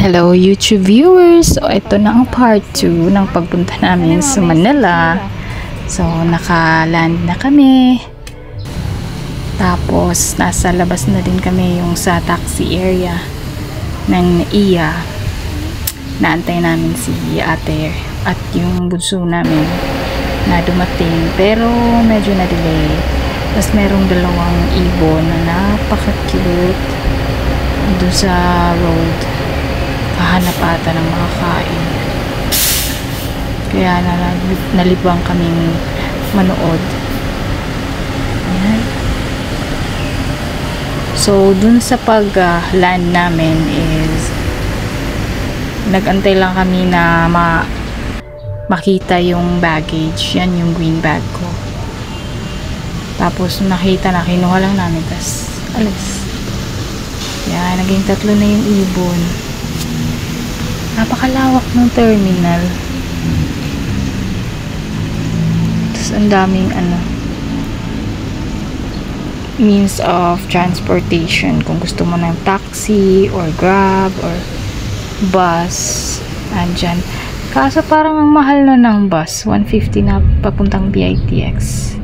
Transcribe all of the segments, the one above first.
Hello YouTube viewers! So ito na ang part 2 ng pagpunta namin sa Manila. So naka-land na kami. Tapos nasa labas na din kami yung sa taxi area ng NAIA. Naantay namin si ate at yung bunso namin na dumating pero medyo na-delay. Tapos merong dalawang ibon na napaka-cute doon sa road. Hahanap ata ng makakain. Kaya nalibang kaming manood. Ayan. So, dun sa pag-land namin is nag-antay lang kami na makita yung baggage. Yan yung green bag ko. Tapos, nakita na, kinuha lang namin. Tapos, alis. Yan, naging 3 na yung ibon. Napakalawak ng terminal. Tapos ang daming means of transportation. Kung gusto mo ng taxi or grab or bus, andyan. Kaso parang ang mahal na ng bus, 150 na papuntang BITX.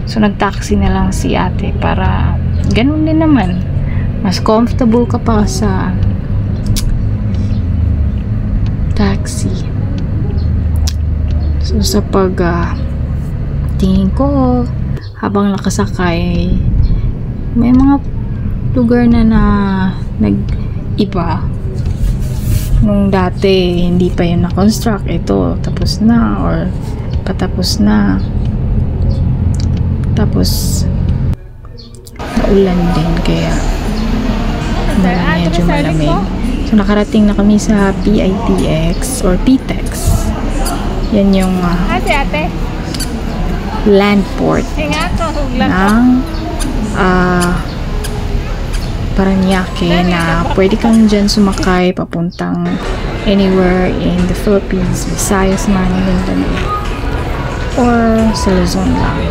So nag-taxi na lang si ate para ganun din naman. Mas comfortable ka pa sa taxi. So sa tingin ko habang nakasakay may mga lugar na nag-iba. Nung dati hindi pa yun na-construct, ito tapos na or patapos na. Tapos naulan din kaya medyo malamig. So, nakarating na kami sa PITX or PTEX. Yan yung land port ng Paranaque na pwede kang dyan sumakay papuntang anywhere in the Philippines, Visayas, Mindanao, or sa Luzon lang.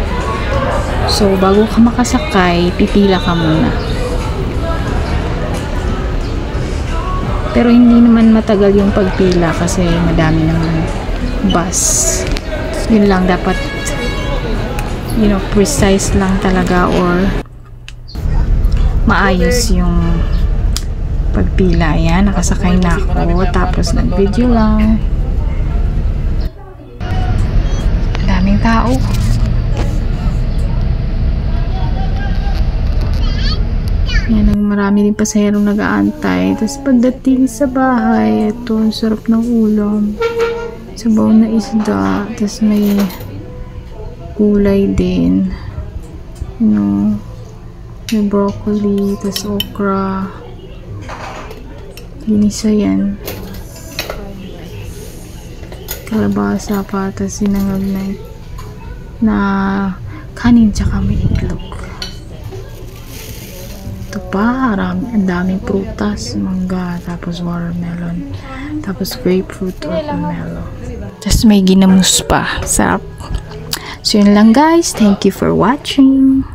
So, bago ka makasakay, pipila ka muna. Pero hindi naman matagal yung pagpila kasi madami naman bus. Yun lang, dapat precise lang talaga or maayos yung pagpila. Yan, nakasakay na ako tapos nag-video lang. Daming tao. Yan, marami din pasaherong nag-aantay. Tapos pagdating sa bahay, ito, ang sarap ng ulam. Sabaw na isda. Tapos may gulay din. May broccoli, tapos okra. Ginisa yan. Kalabasa pa, tapos sinangag na kanin tsaka may itlog. Ito pa, ang daming prutas, mangga, tapos watermelon, tapos grapefruit or pomelo. Tapos may ginamos pa. Sarap. So yun lang guys. Thank you for watching.